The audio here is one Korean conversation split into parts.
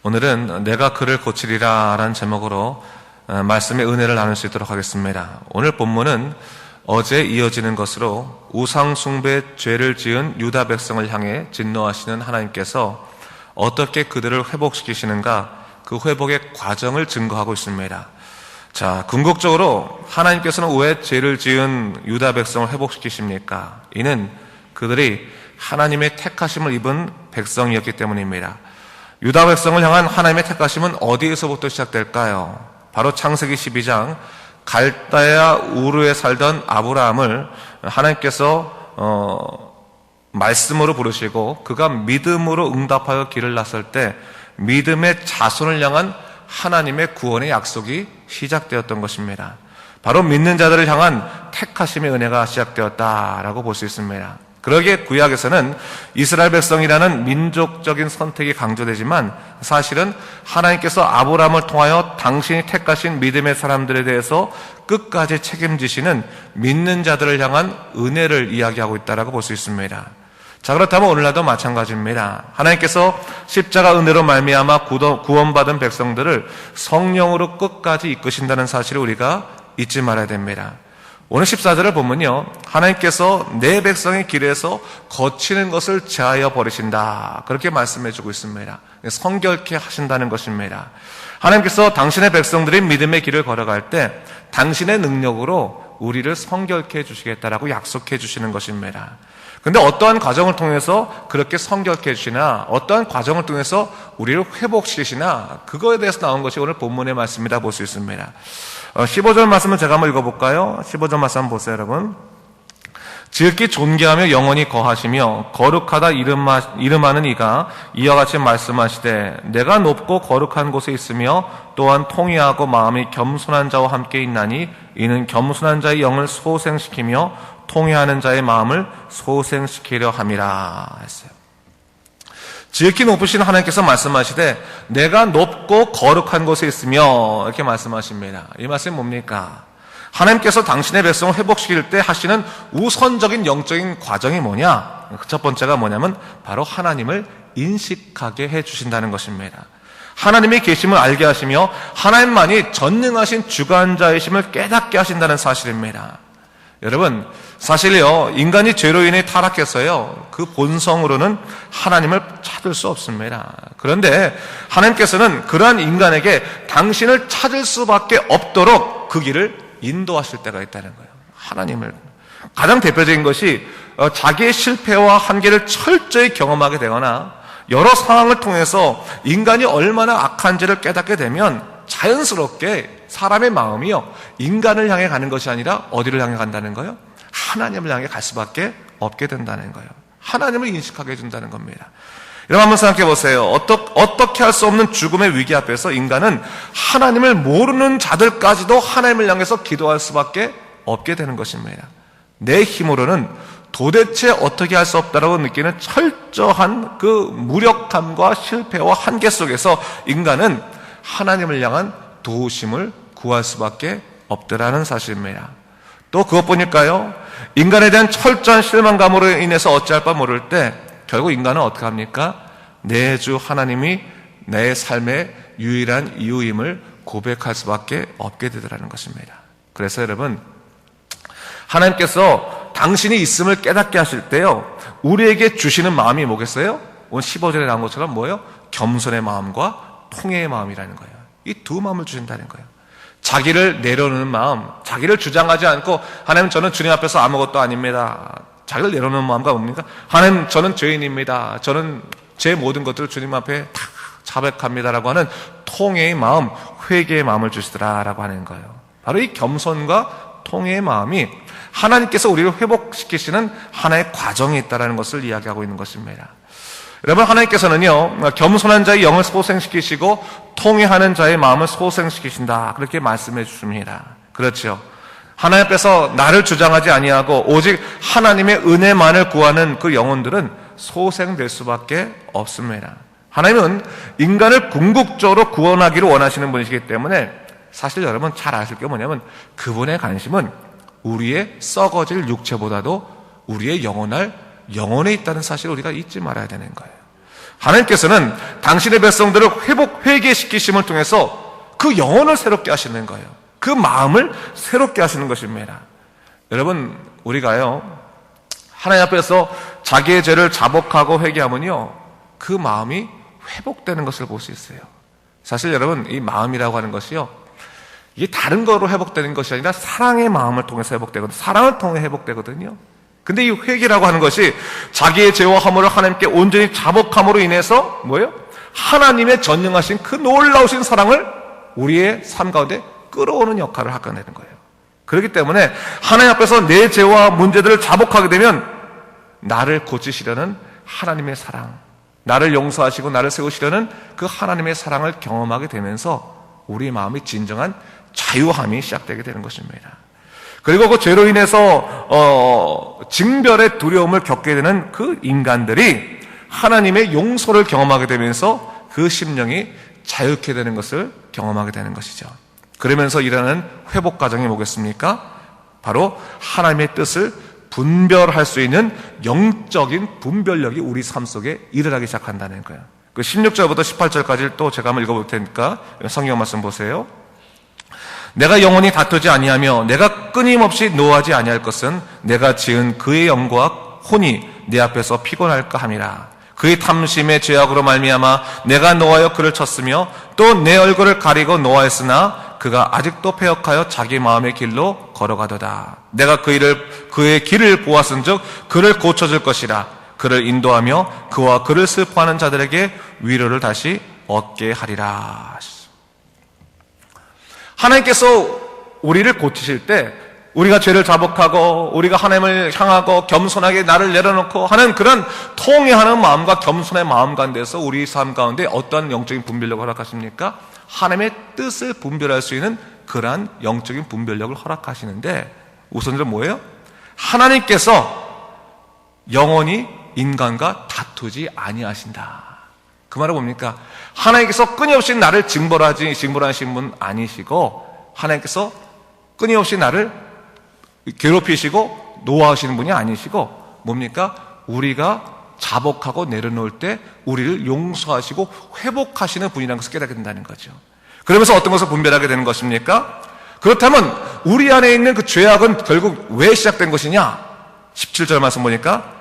오늘은 내가 그를 고치리라 라는 제목으로 말씀의 은혜를 나눌 수 있도록 하겠습니다. 오늘 본문은 어제 이어지는 것으로 우상 숭배 죄를 지은 유다 백성을 향해 진노하시는 하나님께서 어떻게 그들을 회복시키시는가, 그 회복의 과정을 증거하고 있습니다. 자, 궁극적으로 하나님께서는 왜 죄를 지은 유다 백성을 회복시키십니까? 이는 그들이 하나님의 택하심을 입은 백성이었기 때문입니다. 유다 백성을 향한 하나님의 택하심은 어디에서부터 시작될까요? 바로 창세기 12장 갈대아 우르에 살던 아브라함을 하나님께서 말씀으로 부르시고 그가 믿음으로 응답하여 길을 나설 때 믿음의 자손을 향한 하나님의 구원의 약속이 시작되었던 것입니다. 바로 믿는 자들을 향한 택하심의 은혜가 시작되었다라고 볼 수 있습니다. 그러기에 구약에서는 이스라엘 백성이라는 민족적인 선택이 강조되지만 사실은 하나님께서 아브라함을 통하여 당신이 택하신 믿음의 사람들에 대해서 끝까지 책임지시는 믿는 자들을 향한 은혜를 이야기하고 있다라고 볼 수 있습니다. 자, 그렇다면 오늘날도 마찬가지입니다. 하나님께서 십자가 은혜로 말미암아 구원받은 백성들을 성령으로 끝까지 이끄신다는 사실을 우리가 잊지 말아야 됩니다. 오늘 14절을 보면요, 하나님께서 내 백성의 길에서 거치는 것을 제하여 버리신다, 그렇게 말씀해주고 있습니다. 성결케 하신다는 것입니다. 하나님께서 당신의 백성들이 믿음의 길을 걸어갈 때 당신의 능력으로 우리를 성결케 해주시겠다라고 약속해 주시는 것입니다. 근데 어떠한 과정을 통해서 그렇게 성결케 해주시나, 어떠한 과정을 통해서 우리를 회복시키시나, 그거에 대해서 나온 것이 오늘 본문의 말씀이다 볼 수 있습니다. 15절 말씀을 제가 한번 읽어볼까요? 15절 말씀 한번 보세요, 여러분. 지극히 존귀하며 영원히 거하시며 거룩하다 이름하는 이가 이와 같이 말씀하시되 내가 높고 거룩한 곳에 있으며 또한 통회하고 마음이 겸손한 자와 함께 있나니 이는 겸손한 자의 영을 소생시키며 통회하는 자의 마음을 소생시키려 함이라 했어요. 지극히 높으신 하나님께서 말씀하시되 내가 높고 거룩한 곳에 있으며 이렇게 말씀하십니다. 이 말씀이 뭡니까? 하나님께서 당신의 백성을 회복시킬 때 하시는 우선적인 영적인 과정이 뭐냐? 첫 번째가 뭐냐면 바로 하나님을 인식하게 해주신다는 것입니다. 하나님의 계심을 알게 하시며 하나님만이 전능하신 주관자이심을 깨닫게 하신다는 사실입니다. 여러분, 사실요, 인간이 죄로 인해 타락해서요, 그 본성으로는 하나님을 찾을 수 없습니다. 그런데 하나님께서는 그러한 인간에게 당신을 찾을 수밖에 없도록 그 길을 인도하실 때가 있다는 거예요. 하나님을. 가장 대표적인 것이 자기의 실패와 한계를 철저히 경험하게 되거나 여러 상황을 통해서 인간이 얼마나 악한지를 깨닫게 되면 자연스럽게 사람의 마음이요, 인간을 향해 가는 것이 아니라 어디를 향해 간다는 거예요? 하나님을 향해 갈 수밖에 없게 된다는 거예요. 하나님을 인식하게 해준다는 겁니다. 여러분 한번 생각해 보세요. 어떻게 할 수 없는 죽음의 위기 앞에서 인간은 하나님을 모르는 자들까지도 하나님을 향해서 기도할 수밖에 없게 되는 것입니다. 내 힘으로는 도대체 어떻게 할 수 없다라고 느끼는 철저한 그 무력감과 실패와 한계 속에서 인간은 하나님을 향한 도우심을 구할 수밖에 없더라는 사실입니다. 또 그것뿐일까요? 인간에 대한 철저한 실망감으로 인해서 어찌할 바 모를 때 결국 인간은 어떻게 합니까? 내 주 하나님이 내 삶의 유일한 이유임을 고백할 수밖에 없게 되더라는 것입니다. 그래서 여러분, 하나님께서 당신이 있음을 깨닫게 하실 때요, 우리에게 주시는 마음이 뭐겠어요? 오늘 15절에 나온 것처럼 뭐예요? 겸손의 마음과 통회의 마음이라는 거예요. 이 두 마음을 주신다는 거예요. 자기를 내려놓는 마음, 자기를 주장하지 않고 하나님 저는 주님 앞에서 아무것도 아닙니다. 자기를 내려놓는 마음과 뭡니까? 하나님 저는 죄인입니다. 저는 제 모든 것들을 주님 앞에 다 자백합니다라고 하는 통회의 마음, 회개의 마음을 주시더라라고 하는 거예요. 바로 이 겸손과 통회의 마음이 하나님께서 우리를 회복시키시는 하나의 과정이 있다는 것을 이야기하고 있는 것입니다. 여러분, 하나님께서는요, 겸손한 자의 영을 소생시키시고 통회하는 자의 마음을 소생시키신다, 그렇게 말씀해 주십니다. 그렇죠. 하나님 앞에서 나를 주장하지 아니하고 오직 하나님의 은혜만을 구하는 그 영혼들은 소생될 수밖에 없습니다. 하나님은 인간을 궁극적으로 구원하기를 원하시는 분이시기 때문에 사실 여러분 잘 아실 게 뭐냐면 그분의 관심은 우리의 썩어질 육체보다도 우리의 영혼에 있다는 사실을 우리가 잊지 말아야 되는 거예요. 하나님께서는 당신의 백성들을 회개시키심을 통해서 그 영혼을 새롭게 하시는 거예요. 그 마음을 새롭게 하시는 것입니다. 여러분, 우리가요, 하나님 앞에서 자기의 죄를 자복하고 회개하면요, 그 마음이 회복되는 것을 볼 수 있어요. 사실 여러분, 이 마음이라고 하는 것이요, 이게 다른 거로 회복되는 것이 아니라 사랑의 마음을 통해서 회복되거든요. 사랑을 통해 회복되거든요. 근데 이 회개라고 하는 것이 자기의 죄와 허물을 하나님께 온전히 자복함으로 인해서 뭐예요? 하나님의 전능하신 그 놀라우신 사랑을 우리의 삶 가운데 끌어오는 역할을 하게 되는 거예요. 그렇기 때문에 하나님 앞에서 내 죄와 문제들을 자복하게 되면 나를 고치시려는 하나님의 사랑, 나를 용서하시고 나를 세우시려는 그 하나님의 사랑을 경험하게 되면서 우리의 마음이 진정한 자유함이 시작되게 되는 것입니다. 그리고 그 죄로 인해서 징별의 두려움을 겪게 되는 그 인간들이 하나님의 용서를 경험하게 되면서 그 심령이 자유케 되는 것을 경험하게 되는 것이죠. 그러면서 일어나는 회복 과정이 뭐겠습니까? 바로 하나님의 뜻을 분별할 수 있는 영적인 분별력이 우리 삶 속에 일어나기 시작한다는 거예요. 그 16절부터 18절까지 또 제가 한번 읽어볼 테니까 성경 말씀 보세요. 내가 영원히 다투지 아니하며 내가 끊임없이 노하지 아니할 것은 내가 지은 그의 영과 혼이 내 앞에서 피곤할까 함이라. 그의 탐심의 죄악으로 말미암아 내가 노하여 그를 쳤으며 또 내 얼굴을 가리고 노하였으나 그가 아직도 패역하여 자기 마음의 길로 걸어가도다. 내가 그의 길을 보았은즉 그를 고쳐줄 것이라. 그를 인도하며 그와 그를 슬퍼하는 자들에게 위로를 다시 얻게 하리라. 하나님께서 우리를 고치실 때 우리가 죄를 자복하고 우리가 하나님을 향하고 겸손하게 나를 내려놓고 하는 그런 통회하는 마음과 겸손의 마음 가운데서 우리 삶 가운데 어떠한 영적인 분별력을 허락하십니까? 하나님의 뜻을 분별할 수 있는 그러한 영적인 분별력을 허락하시는데 우선적으로 뭐예요? 하나님께서 영원히 인간과 다투지 아니하신다. 그 말은 뭡니까? 하나님께서 끊임없이 나를 징벌하시는 분 아니시고 하나님께서 끊임없이 나를 괴롭히시고 노하시는 분이 아니시고 뭡니까? 우리가 자복하고 내려놓을 때 우리를 용서하시고 회복하시는 분이라는 것을 깨닫게 된다는 거죠. 그러면서 어떤 것을 분별하게 되는 것입니까? 그렇다면 우리 안에 있는 그 죄악은 결국 왜 시작된 것이냐? 17절 말씀 보니까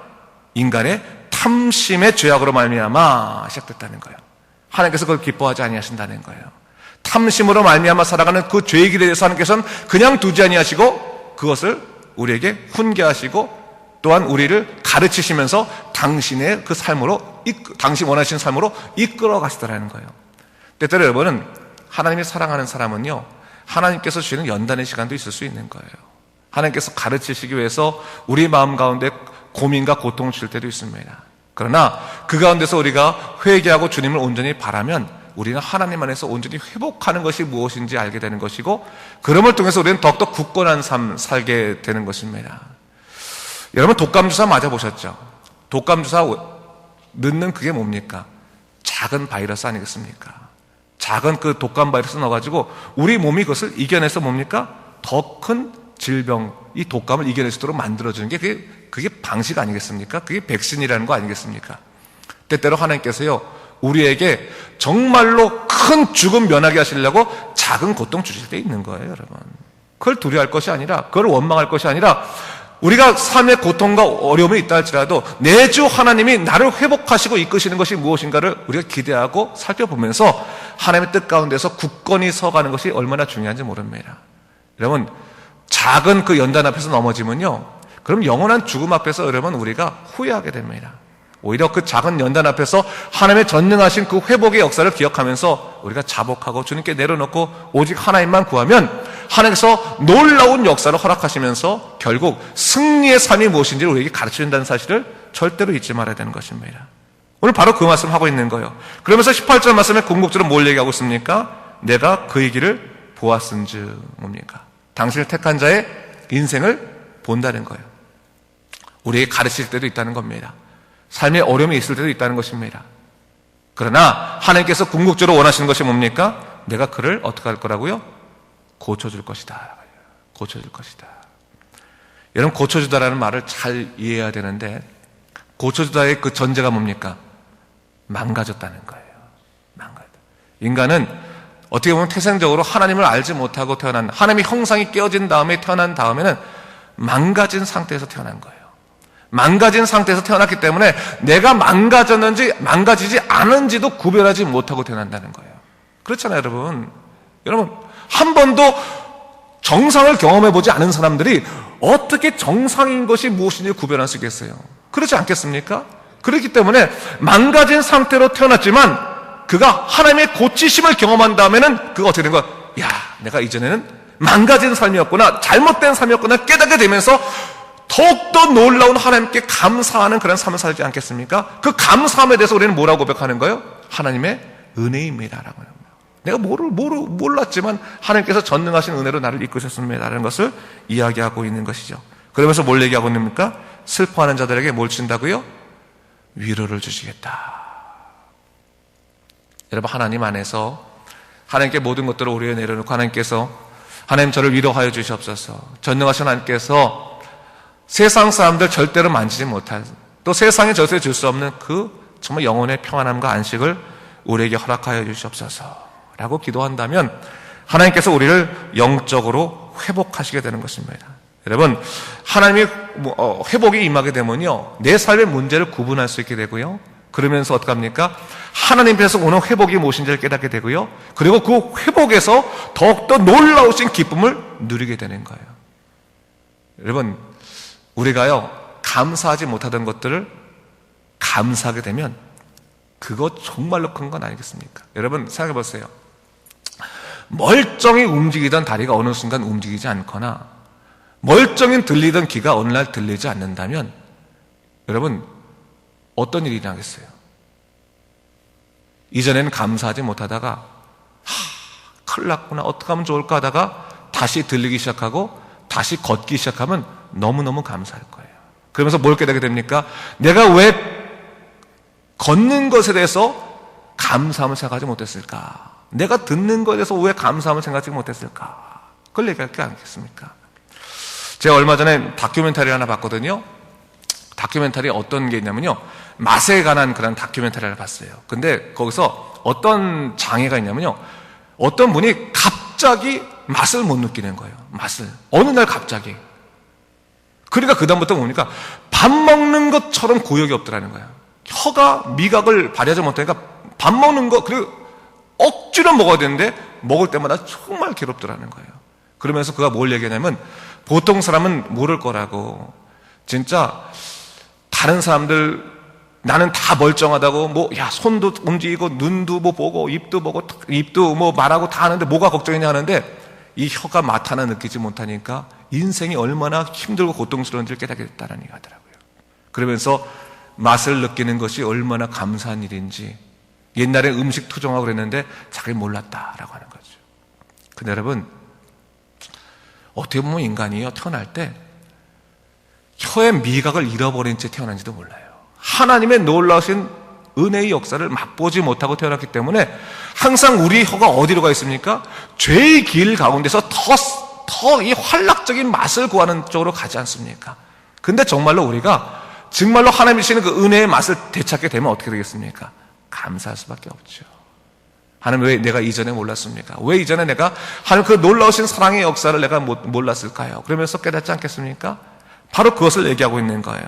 인간의 탐심의 죄악으로 말미암아 시작됐다는 거예요. 하나님께서 그걸 기뻐하지 아니하신다는 거예요. 탐심으로 말미암아 살아가는 그 죄의 길에 대해서 하나님께서는 그냥 두지 아니하시고 그것을 우리에게 훈계하시고 또한 우리를 가르치시면서 당신의 그 삶으로 당신 원하시는 삶으로 이끌어 가시더라는 거예요. 때때로 여러분은 하나님이 사랑하는 사람은요, 하나님께서 주시는 연단의 시간도 있을 수 있는 거예요. 하나님께서 가르치시기 위해서 우리 마음 가운데 고민과 고통을 줄 때도 있습니다. 그러나 그 가운데서 우리가 회개하고 주님을 온전히 바라면 우리는 하나님 안에서 온전히 회복하는 것이 무엇인지 알게 되는 것이고 그럼을 통해서 우리는 더욱더 굳건한 삶 살게 되는 것입니다. 여러분 독감주사 맞아보셨죠? 독감주사 넣는 그게 뭡니까? 작은 바이러스 아니겠습니까? 작은 그 독감 바이러스 넣어가지고 우리 몸이 그것을 이겨내서 뭡니까? 더 큰 질병, 이 독감을 이겨낼 수 있도록 만들어주는 게 그게 방식 아니겠습니까? 그게 백신이라는 거 아니겠습니까? 때때로 하나님께서요, 우리에게 정말로 큰 죽음 면하게 하시려고 작은 고통 주실 때 있는 거예요, 여러분. 그걸 두려워할 것이 아니라, 그걸 원망할 것이 아니라, 우리가 삶의 고통과 어려움이 있다 할지라도 내 주 하나님이 나를 회복하시고 이끄시는 것이 무엇인가를 우리가 기대하고 살펴보면서 하나님의 뜻 가운데서 굳건히 서가는 것이 얼마나 중요한지 모릅니다. 여러분, 작은 그 연단 앞에서 넘어지면요, 그럼 영원한 죽음 앞에서 여러분 우리가 후회하게 됩니다. 오히려 그 작은 연단 앞에서 하나님의 전능하신 그 회복의 역사를 기억하면서 우리가 자복하고 주님께 내려놓고 오직 하나님만 구하면 하나님께서 놀라운 역사를 허락하시면서 결국 승리의 삶이 무엇인지를 우리에게 가르쳐준다는 사실을 절대로 잊지 말아야 되는 것입니다. 오늘 바로 그 말씀을 하고 있는 거예요. 그러면서 18절 말씀에 궁극적으로 뭘 얘기하고 있습니까? 내가 그의 길을 보았은즉 뭡니까? 당신을 택한 자의 인생을 본다는 거예요. 우리에게 가르칠 때도 있다는 겁니다. 삶의 어려움이 있을 때도 있다는 것입니다. 그러나 하나님께서 궁극적으로 원하시는 것이 뭡니까? 내가 그를 어떻게 할 거라고요? 고쳐줄 것이다. 고쳐줄 것이다. 여러분, 고쳐주다라는 말을 잘 이해해야 되는데 고쳐주다의 그 전제가 뭡니까? 망가졌다는 거예요. 인간은 어떻게 보면 태생적으로 하나님을 알지 못하고 태어난, 하나님의 형상이 깨어진 다음에 태어난 다음에는 망가진 상태에서 태어난 거예요. 망가진 상태에서 태어났기 때문에 내가 망가졌는지 망가지지 않은지도 구별하지 못하고 태어난다는 거예요. 그렇잖아요, 여러분. 여러분, 한 번도 정상을 경험해보지 않은 사람들이 어떻게 정상인 것이 무엇인지 구별할 수 있겠어요? 그렇지 않겠습니까? 그렇기 때문에 망가진 상태로 태어났지만 그가 하나님의 고치심을 경험한 다음에는 그가 어떻게 된 거야? 야, 내가 이전에는 망가진 삶이었구나, 잘못된 삶이었구나 깨닫게 되면서 더욱더 놀라운 하나님께 감사하는 그런 삶을 살지 않겠습니까? 그 감사함에 대해서 우리는 뭐라고 고백하는 거예요? 하나님의 은혜입니다라고 합니다. 내가 몰랐지만 하나님께서 전능하신 은혜로 나를 이끄셨습니다라는 것을 이야기하고 있는 것이죠. 그러면서 뭘 얘기하고 있습니까? 슬퍼하는 자들에게 뭘 주신다고요? 위로를 주시겠다. 여러분, 하나님 안에서 하나님께 모든 것들을 우리에 내려놓고 하나님께서 하나님 저를 위로하여 주시옵소서. 전능하신 하나님께서 세상 사람들 절대로 만지지 못할, 또 세상에 절대 줄 수 없는 그 정말 영혼의 평안함과 안식을 우리에게 허락하여 주시옵소서 라고 기도한다면 하나님께서 우리를 영적으로 회복하시게 되는 것입니다. 여러분, 하나님의 회복이 임하게 되면요, 내 삶의 문제를 구분할 수 있게 되고요, 그러면서 어떡합니까? 하나님께서 오는 회복이 무엇인지를 깨닫게 되고요, 그리고 그 회복에서 더욱더 놀라우신 기쁨을 누리게 되는 거예요. 여러분, 우리가요 감사하지 못하던 것들을 감사하게 되면 그거 정말로 큰 건 아니겠습니까? 여러분 생각해 보세요. 멀쩡히 움직이던 다리가 어느 순간 움직이지 않거나 멀쩡히 들리던 귀가 어느 날 들리지 않는다면 여러분 어떤 일이 일어나겠어요? 이전에는 감사하지 못하다가 큰일 났구나, 어떻게 하면 좋을까 하다가 다시 들리기 시작하고 다시 걷기 시작하면 너무너무 감사할 거예요. 그러면서 뭘 깨닫게 됩니까? 내가 왜 걷는 것에 대해서 감사함을 생각하지 못했을까? 내가 듣는 것에 대해서 왜 감사함을 생각하지 못했을까? 그걸 얘기할 게 아니겠습니까? 제가 얼마 전에 다큐멘터리 하나 봤거든요. 다큐멘터리 어떤 게 있냐면요, 맛에 관한 그런 다큐멘터리를 봤어요. 근데 거기서 어떤 장애가 있냐면요, 어떤 분이 갑자기 맛을 못 느끼는 거예요. 맛을. 어느 날 갑자기. 그러니까 그다음부터 보니까 밥 먹는 것처럼 고역이 없더라는 거예요. 혀가 미각을 발휘하지 못하니까 밥 먹는 거, 그리고 억지로 먹어야 되는데 먹을 때마다 정말 괴롭더라는 거예요. 그러면서 그가 뭘 얘기하냐면, 보통 사람은 모를 거라고, 진짜 다른 사람들 나는 다 멀쩡하다고, 손도 움직이고 눈도 보고 입도 보고 입도 말하고 다 하는데 뭐가 걱정이냐 하는데, 이 혀가 맛 하나 느끼지 못하니까 인생이 얼마나 힘들고 고통스러운지를 깨닫게 됐다는 얘기 하더라고요. 그러면서 맛을 느끼는 것이 얼마나 감사한 일인지, 옛날에 음식 투정하고 그랬는데 자기 몰랐다라고 하는 거죠. 근데 여러분, 어떻게 보면 인간이요, 태어날 때 혀의 미각을 잃어버린 채 태어난지도 몰라요. 하나님의 놀라우신 은혜의 역사를 맛보지 못하고 태어났기 때문에 항상 우리 혀가 어디로 가 있습니까? 죄의 길 가운데서 더 이 활락적인 맛을 구하는 쪽으로 가지 않습니까? 근데 정말로 우리가 정말로 하나님이 주시는 그 은혜의 맛을 되찾게 되면 어떻게 되겠습니까? 감사할 수밖에 없죠. 하나님, 왜 내가 이전에 몰랐습니까? 왜 이전에 내가 하나님 그 놀라우신 사랑의 역사를 내가 몰랐을까요? 그러면서 깨닫지 않겠습니까? 바로 그것을 얘기하고 있는 거예요.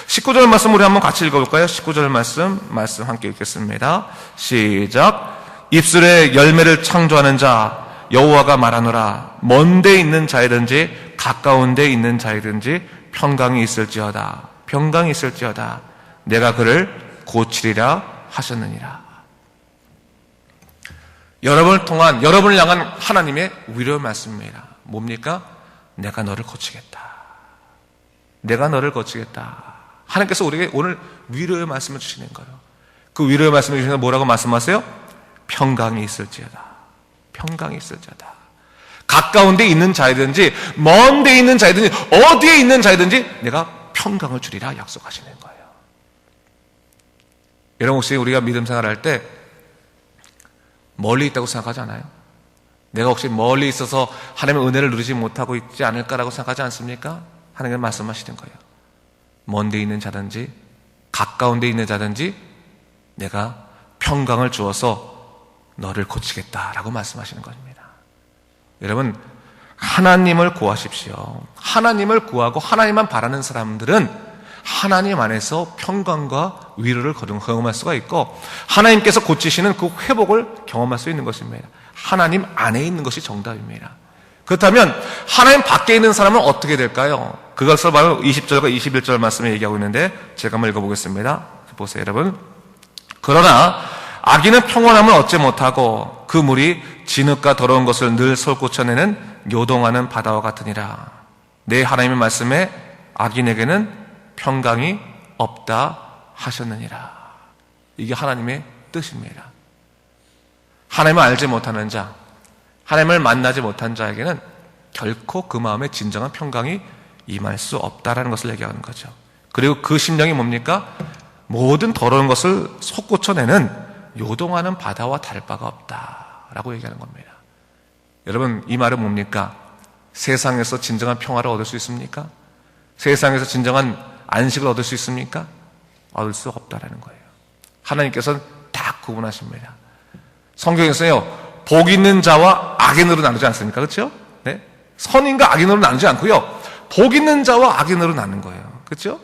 19절 말씀 우리 한번 같이 읽어볼까요? 19절 말씀 함께 읽겠습니다. 시작. 입술에 열매를 창조하는 자 여호와가 말하노라. 먼 데 있는 자이든지 가까운 데 있는 자이든지 평강이 있을지어다. 평강이 있을지어다. 내가 그를 고치리라 하셨느니라. 여러분을 통한, 여러분을 향한 하나님의 위로의 말씀입니다. 뭡니까? 내가 너를 고치겠다. 내가 너를 고치겠다. 하나님께서 우리에게 오늘 위로의 말씀을 주시는 거예요. 그 위로의 말씀을 주시면 뭐라고 말씀하세요? 평강이 있을지어다. 평강이 있을지어다. 가까운 데 있는 자이든지 먼 데 있는 자이든지 어디에 있는 자이든지 내가 평강을 주리라 약속하시는 거예요. 여러분, 혹시 우리가 믿음 생활할 때 멀리 있다고 생각하지 않아요? 내가 혹시 멀리 있어서 하나님의 은혜를 누리지 못하고 있지 않을까라고 생각하지 않습니까? 하나님은 말씀하시는 거예요. 먼 데 있는 자든지 가까운 데 있는 자든지 내가 평강을 주어서 너를 고치겠다라고 말씀하시는 겁니다. 여러분, 하나님을 구하십시오. 하나님을 구하고 하나님만 바라는 사람들은 하나님 안에서 평강과 위로를 경험할 수가 있고, 하나님께서 고치시는 그 회복을 경험할 수 있는 것입니다. 하나님 안에 있는 것이 정답입니다. 그렇다면 하나님 밖에 있는 사람은 어떻게 될까요? 그것을 바로 20절과 21절 말씀에 얘기하고 있는데 제가 한번 읽어보겠습니다. 보세요, 여러분. 그러나 악인은 평온함을 얻지 못하고 그 물이 진흙과 더러운 것을 늘 솟구쳐내는 요동하는 바다와 같으니라. 내 하나님의 말씀에 악인에게는 평강이 없다 하셨느니라. 이게 하나님의 뜻입니다. 하나님을 알지 못하는 자, 하나님을 만나지 못한 자에게는 결코 그 마음에 진정한 평강이 임할 수 없다라는 것을 얘기하는 거죠. 그리고 그 심령이 뭡니까? 모든 더러운 것을 솟구쳐내는 요동하는 바다와 다를 바가 없다라고 얘기하는 겁니다. 여러분, 이 말은 뭡니까? 세상에서 진정한 평화를 얻을 수 있습니까? 세상에서 진정한 안식을 얻을 수 있습니까? 얻을 수 없다라는 거예요. 하나님께서는 딱 구분하십니다. 성경에서요, 복 있는 자와 악인으로 나누지 않습니까? 그렇죠? 네? 선인과 악인으로 나누지 않고요, 복 있는 자와 악인으로 나누는 거예요. 그렇죠?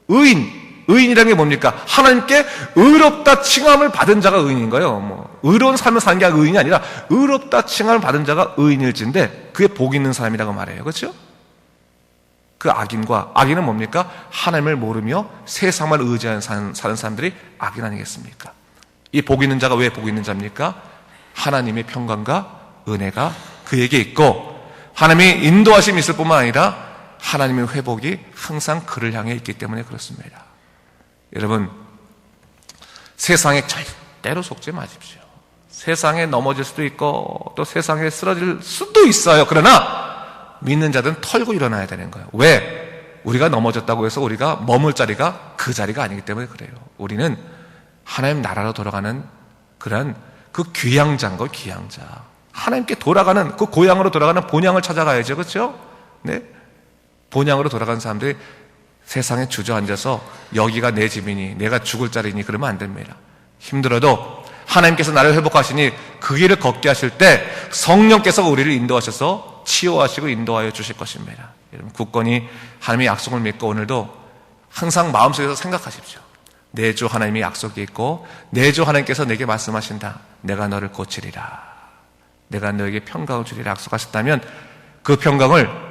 의인이라는 게 뭡니까? 하나님께 의롭다 칭함을 받은 자가 의인인 거예요. 의로운 삶을 사는 게 의인이 아니라 의롭다 칭함을 받은 자가 의인일진데 그게 복 있는 사람이라고 말해요. 그렇죠? 그 악인은 뭡니까? 하나님을 모르며 세상만 의지하는 사는 사람들이 악인 아니겠습니까? 이 복 있는 자가 왜 복 있는 자입니까? 하나님의 평강과 은혜가 그에게 있고 하나님의 인도하심이 있을 뿐만 아니라 하나님의 회복이 항상 그를 향해 있기 때문에 그렇습니다. 여러분, 세상에 절대로 속지 마십시오. 세상에 넘어질 수도 있고 또 세상에 쓰러질 수도 있어요. 그러나 믿는 자들은 털고 일어나야 되는 거예요. 왜? 우리가 넘어졌다고 해서 우리가 머물 자리가 그 자리가 아니기 때문에 그래요. 우리는 하나님 나라로 돌아가는 그런 그 귀향자인 거예요. 귀향자. 하나님께 돌아가는 그 고향으로 돌아가는 본향을 찾아가야죠. 그렇죠? 네? 본향으로 돌아가는 사람들이 세상에 주저앉아서 여기가 내 집이니 내가 죽을 자리니 그러면 안 됩니다. 힘들어도 하나님께서 나를 회복하시니 그 길을 걷게 하실 때 성령께서 우리를 인도하셔서 치유하시고 인도하여 주실 것입니다. 여러분, 굳건히 하나님의 약속을 믿고 오늘도 항상 마음속에서 생각하십시오. 내 주 하나님의 약속이 있고 내 주 하나님께서 내게 말씀하신다. 내가 너를 고치리라. 내가 너에게 평강을 주리라 약속하셨다면 그 평강을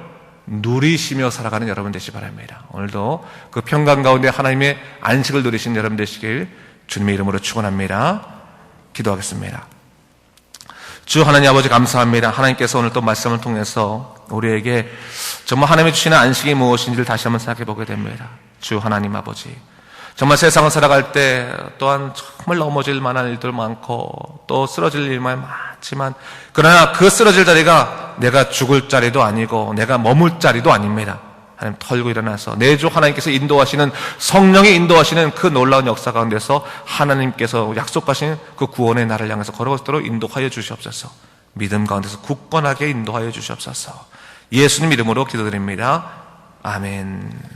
누리시며 살아가는 여러분 되시기 바랍니다. 오늘도 그 평강 가운데 하나님의 안식을 누리신 여러분 되시길 주님의 이름으로 축원합니다. 기도하겠습니다. 주 하나님 아버지 감사합니다. 하나님께서 오늘 또 말씀을 통해서 우리에게 정말 하나님이 주시는 안식이 무엇인지를 다시 한번 생각해 보게 됩니다. 주 하나님 아버지, 정말 세상을 살아갈 때 또한 정말 넘어질 만한 일들 많고 또 쓰러질 일만 많지만 그러나 그 쓰러질 자리가 내가 죽을 자리도 아니고 내가 머물 자리도 아닙니다. 하나님 털고 일어나서 내 주 하나님께서 인도하시는 성령이 인도하시는 그 놀라운 역사 가운데서 하나님께서 약속하신 그 구원의 날을 향해서 걸어가도록 인도하여 주시옵소서. 믿음 가운데서 굳건하게 인도하여 주시옵소서. 예수님 이름으로 기도드립니다. 아멘.